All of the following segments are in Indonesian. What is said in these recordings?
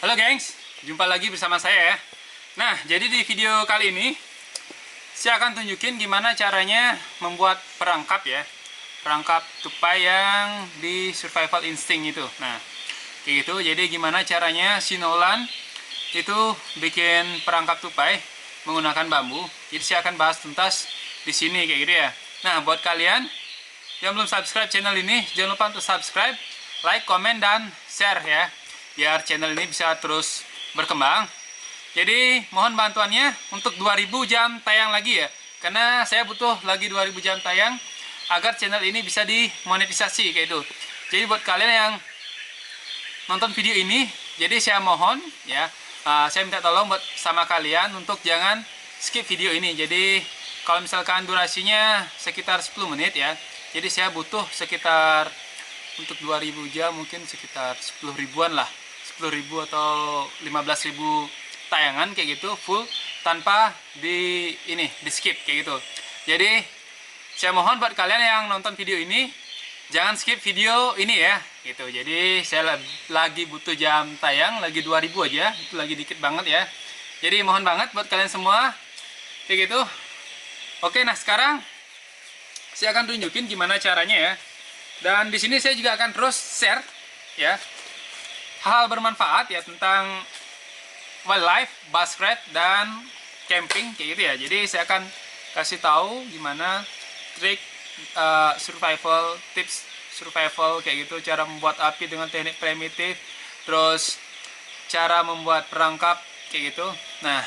Halo gengs, jumpa lagi bersama saya ya. Nah, jadi di video kali ini saya akan tunjukin gimana caranya membuat perangkap ya. Perangkap tupai yang di survival instinct itu. Nah, kayak gitu. Jadi gimana caranya si Nolan itu bikin perangkap tupai menggunakan bambu. Jadi saya akan bahas tuntas di sini kayak gitu ya. Nah, buat kalian yang belum subscribe channel ini, jangan lupa untuk subscribe, like, komen, dan share ya, biar channel ini bisa terus berkembang. Jadi mohon bantuannya untuk 2000 jam tayang lagi ya, karena saya butuh lagi 2000 jam tayang agar channel ini bisa dimonetisasi kayak itu. Jadi buat kalian yang nonton video ini, jadi saya mohon ya, saya minta tolong buat sama kalian untuk jangan skip video ini. Jadi kalau misalkan durasinya sekitar 10 menit ya, jadi saya butuh sekitar untuk 2000 jam mungkin sekitar 10 ribuan lah, 10 ribu atau 15 ribu tayangan kayak gitu full tanpa di skip kayak gitu. Jadi saya mohon buat kalian yang nonton video ini jangan skip video ini ya gitu. Jadi saya lagi butuh jam tayang lagi 2000 aja, itu lagi dikit banget ya. Jadi mohon banget buat kalian semua kayak gitu. Oke, nah sekarang saya akan tunjukin gimana caranya ya. Dan di sini saya juga akan terus share ya hal-hal bermanfaat ya tentang wildlife, bushcraft, dan camping kayak gitu ya. Jadi saya akan kasih tahu gimana trik survival, tips survival kayak gitu, cara membuat api dengan teknik primitif, terus cara membuat perangkap kayak gitu. Nah,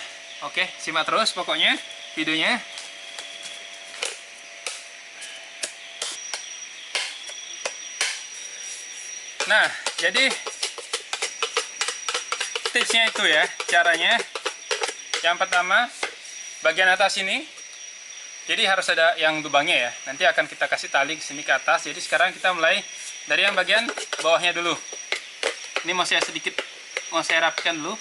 oke, simak terus pokoknya videonya. Nah, jadi tipsnya itu ya, caranya. Yang pertama, bagian atas ini, jadi harus ada yang lubangnya ya. Nanti akan kita kasih tali ke sini ke atas. Jadi sekarang kita mulai dari yang bagian bawahnya dulu. Ini mau saya rapikan dulu.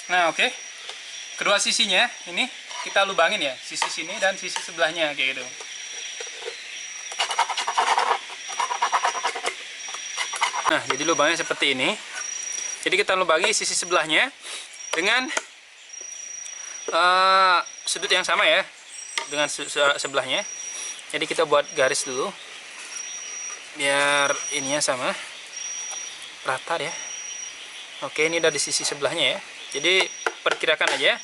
Nah, oke. Kedua sisinya ini kita lubangin ya, sisi sini dan sisi sebelahnya kayak gitu. Nah, jadi lubangnya seperti ini. Jadi kita lubangi sisi sebelahnya dengan sudut yang sama ya, dengan sebelahnya. Jadi kita buat garis dulu biar ininya sama, rata ya. Oke, ini udah di sisi sebelahnya ya. Jadi perkirakan aja.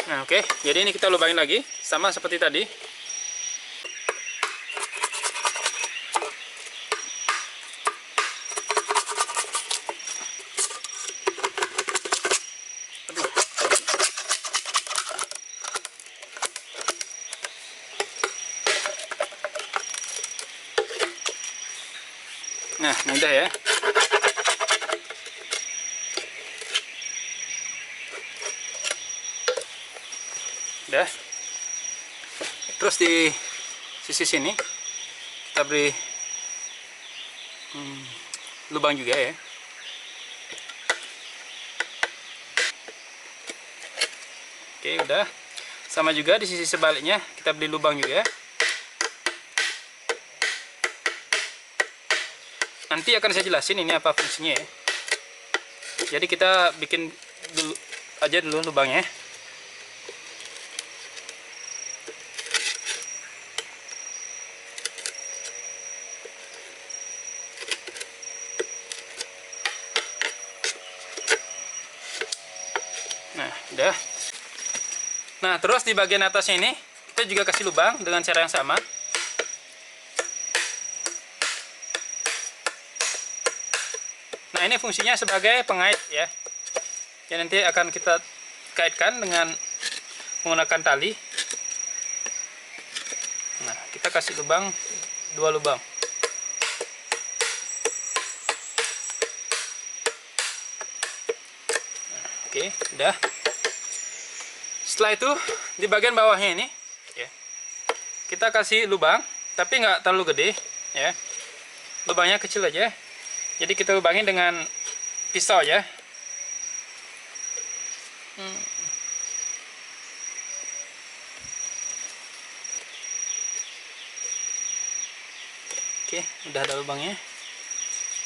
Nah, oke. Jadi ini kita lubangin lagi sama seperti tadi. Nah, mudah ya. Udah. Terus di sisi sini kita beri lubang juga ya. Oke, udah. Sama juga di sisi sebaliknya kita beri lubang juga. Nanti akan saya jelasin ini apa fungsinya ya. Jadi kita bikin dulu aja lubangnya. Nah, udah. Nah, terus di bagian atasnya ini kita juga kasih lubang dengan cara yang sama. Nah, ini fungsinya sebagai pengait ya. Yang nanti akan kita kaitkan dengan menggunakan tali. Nah, kita kasih lubang, 2 lubang. Oke, udah. Setelah itu di bagian bawahnya ini ya, kita kasih lubang, tapi nggak terlalu gede ya. Lubangnya kecil aja. Jadi kita lubangin dengan pisau ya. Oke, udah ada lubangnya.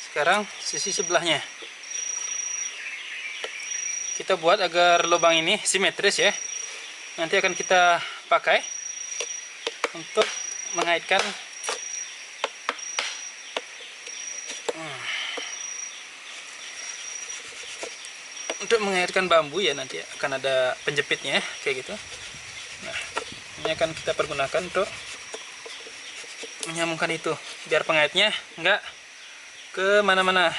Sekarang sisi sebelahnya kita buat agar lubang ini simetris ya. Nanti akan kita pakai untuk mengaitkan bambu ya. Nanti akan ada penjepitnya kayak gitu. Nah, ini akan kita pergunakan untuk menyambungkan itu biar pengaitnya enggak ke mana-mana.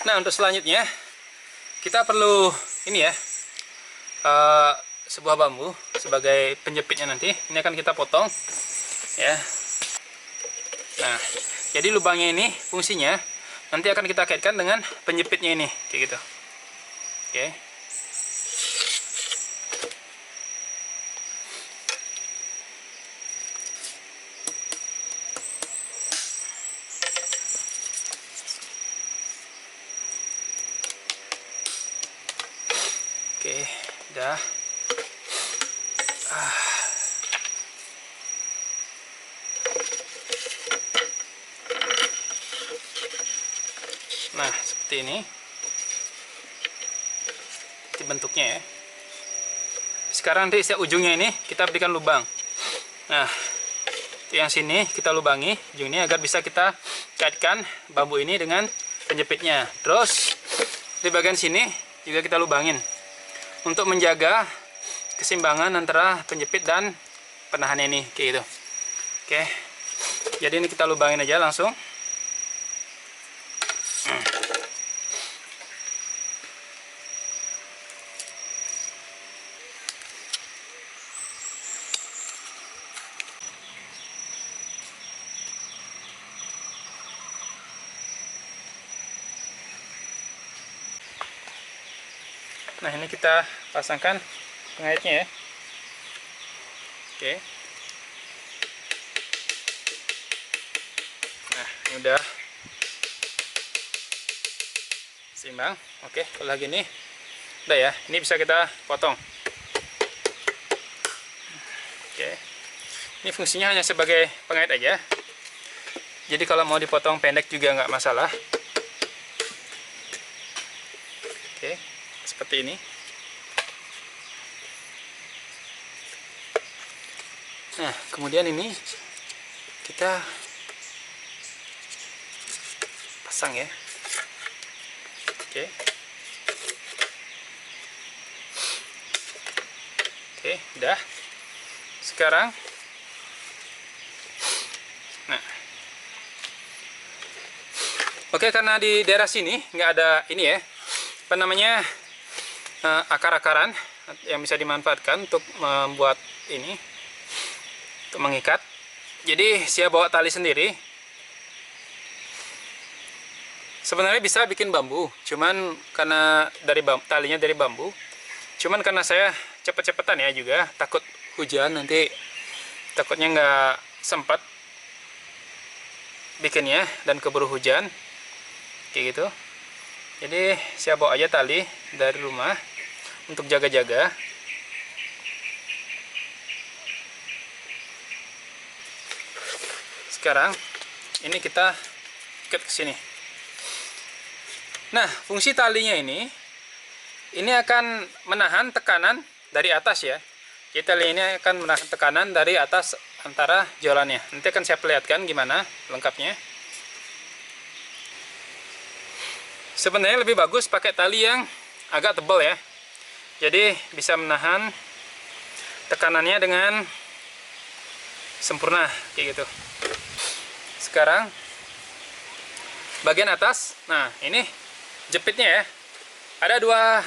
Nah, untuk selanjutnya kita perlu ini ya, sebuah bambu sebagai penjepitnya. Nanti ini akan kita potong ya. Nah, jadi lubangnya ini fungsinya nanti akan kita kaitkan dengan penjepitnya ini kayak gitu. Oke. Oke, udah. Nah, seperti ini bentuknya ya. Sekarang nanti setiap ujungnya ini kita berikan lubang. Nah, yang sini kita lubangi ujung ini agar bisa kita kaitkan bambu ini dengan penjepitnya. Terus di bagian sini juga kita lubangin untuk menjaga keseimbangan antara penjepit dan penahannya ini kayak gitu. Oke, jadi ini kita lubangin aja langsung. Nah, ini kita pasangkan pengaitnya ya. Oke. Nah, ini udah seimbang. Oke, kalau gini udah ya. Ini bisa kita potong. Oke. Ini fungsinya hanya sebagai pengait aja. Jadi kalau mau dipotong pendek juga nggak masalah. Oke, seperti ini. Nah, kemudian ini kita pasang ya. Oke. Oke, udah. Sekarang nah. Oke, karena di daerah sini nggak ada ini ya, apa namanya, akar-akaran yang bisa dimanfaatkan untuk membuat ini, untuk mengikat. Jadi saya bawa tali sendiri. Sebenarnya bisa bikin bambu, cuman karena talinya dari bambu, cuman karena saya cepet-cepetan ya juga, takut hujan nanti, takutnya nggak sempat bikinnya dan keburu hujan kayak gitu. Jadi saya bawa aja tali dari rumah untuk jaga-jaga. Sekarang ini kita ikat ke sini. Nah, fungsi talinya ini akan menahan tekanan dari atas ya. Jadi tali ini akan menahan tekanan dari atas antara jolannya. Nanti akan saya perlihatkan gimana lengkapnya. Sebenarnya lebih bagus pakai tali yang agak tebal ya. Jadi bisa menahan tekanannya dengan sempurna kayak gitu. Sekarang bagian atas. Nah, ini jepitnya ya. Ada dua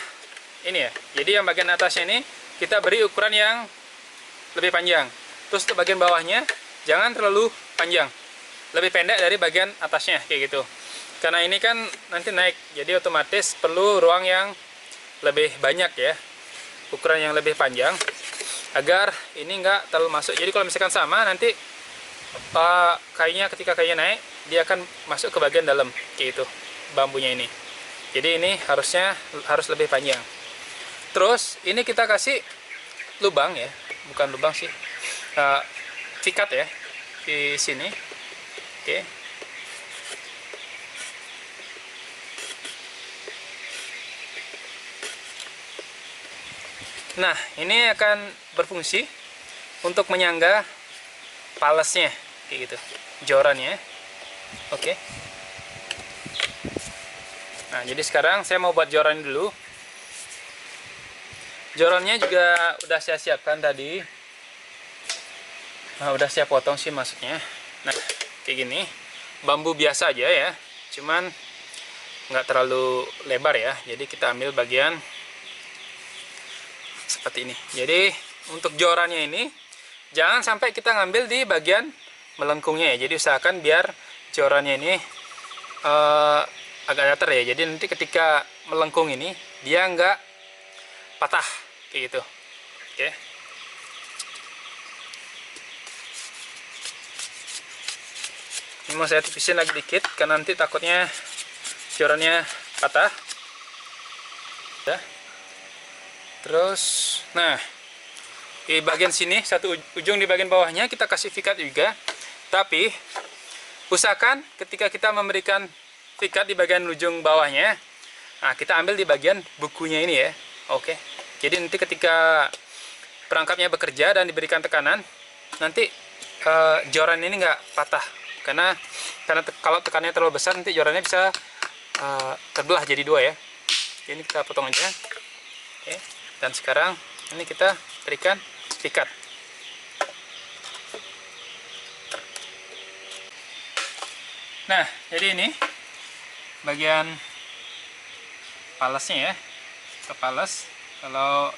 ini ya. Jadi yang bagian atasnya ini kita beri ukuran yang lebih panjang. Terus untuk bagian bawahnya jangan terlalu panjang. Lebih pendek dari bagian atasnya kayak gitu. Karena ini kan nanti naik, jadi otomatis perlu ruang yang lebih banyak ya, ukuran yang lebih panjang, agar ini nggak terlalu masuk. Jadi kalau misalkan sama, nanti ketika kayunya naik, dia akan masuk ke bagian dalam kayak gitu, bambunya ini. Jadi ini harus lebih panjang. Terus ini kita kasih lubang ya, bukan lubang sih, pikat ya di sini. Oke. Nah, ini akan berfungsi untuk menyangga palesnya kayak gitu, jorannya. Oke. Nah, jadi sekarang saya mau buat joran dulu. Jorannya juga udah saya siapkan tadi. Nah, udah saya potong sih maksudnya. Nah, kayak gini. Bambu biasa aja ya. Cuman nggak terlalu lebar ya. Jadi kita ambil bagian seperti ini. Jadi untuk jorannya ini jangan sampai kita ngambil di bagian melengkungnya ya. Jadi usahakan biar jorannya ini agak datar ya. Jadi nanti ketika melengkung ini dia nggak patah kayak gitu. Oke. Ini mau saya tipisin lagi dikit karena nanti takutnya jorannya patah. Ya. Terus, nah, di bagian sini, satu ujung di bagian bawahnya kita kasih pikat juga. Tapi, usahakan ketika kita memberikan pikat di bagian ujung bawahnya, nah, kita ambil di bagian bukunya ini ya. Oke. Jadi nanti ketika perangkapnya bekerja dan diberikan tekanan, nanti joran ini nggak patah. Karena kalau tekanannya terlalu besar, nanti jorannya bisa terbelah jadi dua ya. Ini kita potong aja. Oke. Dan sekarang ini kita berikan pikat. Nah, jadi ini bagian palasnya ya, pepalas. Kalau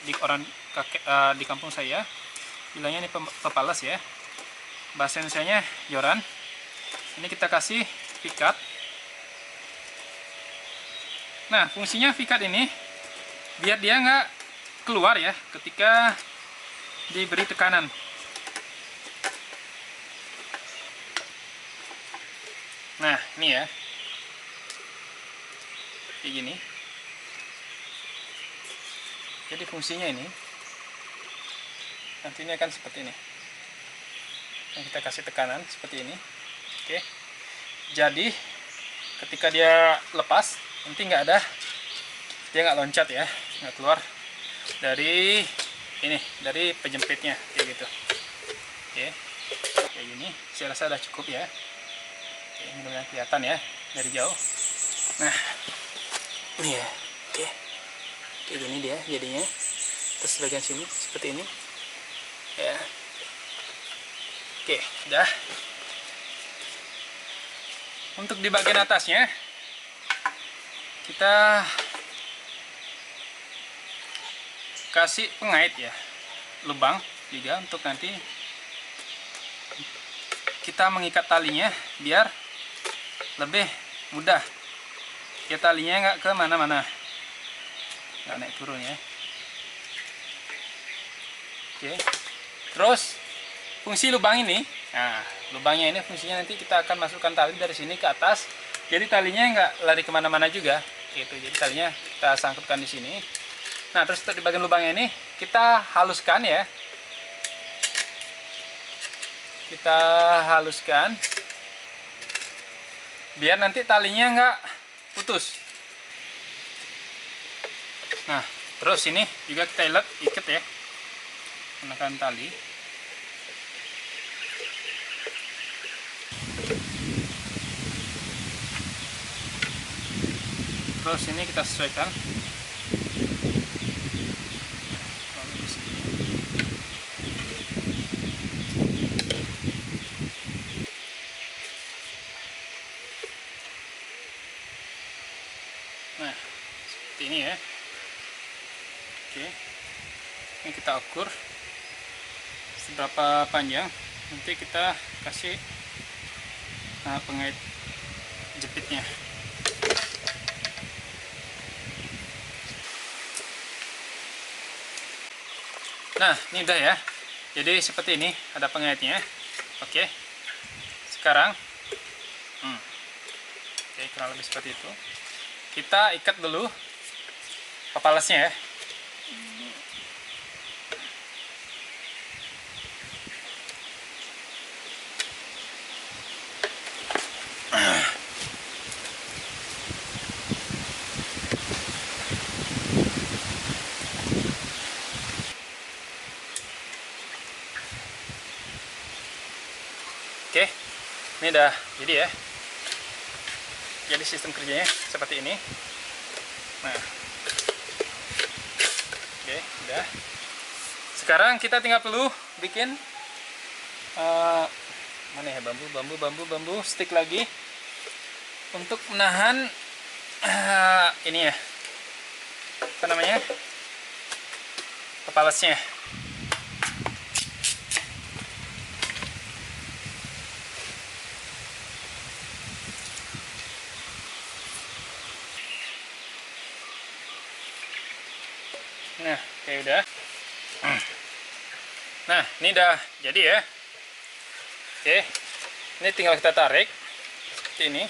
di kampung saya bilangnya ini pepalas ya. Bahasa Indonesianya joran. Ini kita kasih pikat. Nah, fungsinya pikat ini biar dia nggak keluar ya ketika diberi tekanan. Nah, ini ya, kayak gini. Jadi fungsinya ini nanti ini akan seperti ini. Yang kita kasih tekanan seperti ini. Oke. Jadi ketika dia lepas, nanti dia nggak loncat ya, nggak keluar dari dari penjepitnya kayak gitu. Oke, kayak gini. Saya rasa udah cukup ya. Oke, mudah-mudahan kelihatan ya dari jauh. Nah, ini ya. Oke, kayak gini dia jadinya. Terus bagian sini seperti ini. Ya. Oke, udah. Untuk di bagian atasnya kita kasih pengait ya, lubang juga untuk nanti kita mengikat talinya biar lebih mudah. Ya, talinya nggak ke mana-mana, nggak naik turun ya. Oke. Terus fungsi lubang ini, nah lubangnya ini fungsinya nanti kita akan masukkan tali dari sini ke atas. Jadi talinya nggak lari kemana-mana juga, gitu. Jadi talinya kita sangkutkan di sini. Nah, terus di bagian lubangnya ini kita haluskan ya. Kita haluskan biar nanti talinya nggak putus. Nah, terus ini juga kita ikat ya, menggunakan tali. Terus ini kita sesuaikan. Nah, seperti ini ya. Oke, ini kita ukur seberapa panjang. Nanti kita kasih pengait jepitnya. Nah, ini udah ya. Jadi seperti ini, ada pengaitnya. Oke. Sekarang, oke, kurang lebih seperti itu. Kita ikat dulu kepalanya ya. Oke, ini udah jadi ya. Jadi sistem kerjanya seperti ini. Nah, oke, udah. Sekarang kita tinggal perlu bikin mana ya, bambu stick lagi untuk menahan ini ya, apa namanya, kepalanya. Nah, kayak udah. Nah, ini udah jadi ya. Oke, ini tinggal kita tarik seperti ini.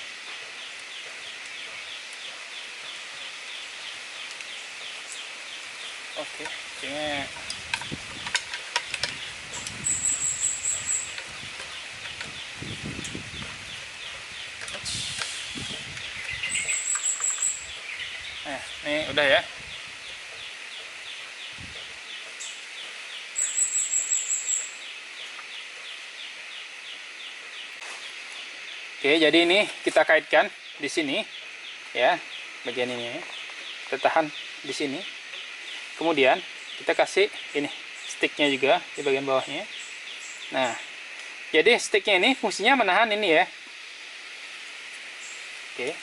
Oke, kayaknya nah, ini udah ya. Oke, jadi ini kita kaitkan di sini ya, bagian ini ya. Kita tahan di sini. Kemudian kita kasih ini sticknya juga di bagian bawahnya. Nah, jadi sticknya ini fungsinya menahan ini ya. Oke,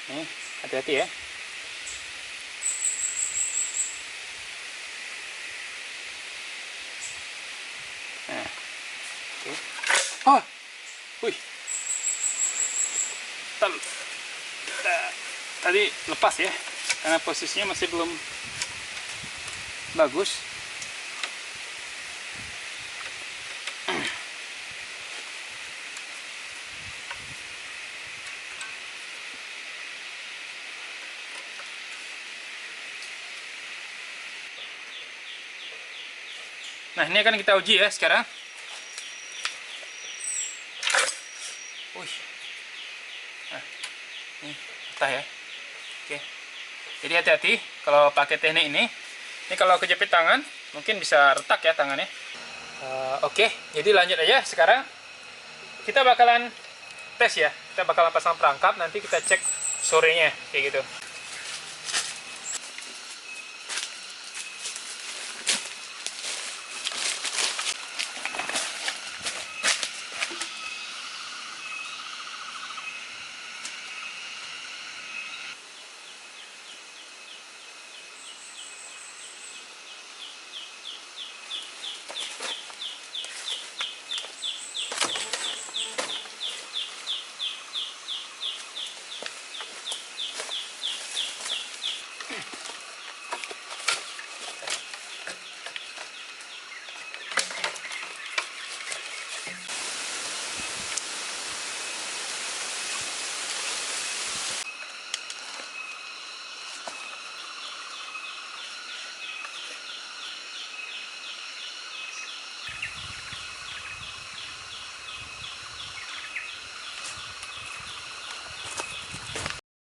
nih hati-hati ya. Nah, oke. Oh, wih. Tadi lepas ya, karena posisinya masih belum bagus. Nah, ini akan kita uji ya sekarang. Wih. Nah, ini patah ya. Oke. Jadi hati-hati kalau pakai teknik ini. Ini kalau kejepit tangan, mungkin bisa retak ya tangannya. Oke, jadi lanjut aja sekarang. Kita bakalan tes ya. Kita bakalan pasang perangkap, nanti kita cek sorenya kayak gitu.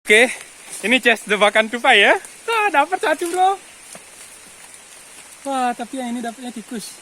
Oke, ini chest jebakan tupai ya. Wah, dapat satu bro. Wah, tapi yang ini dapatnya tikus.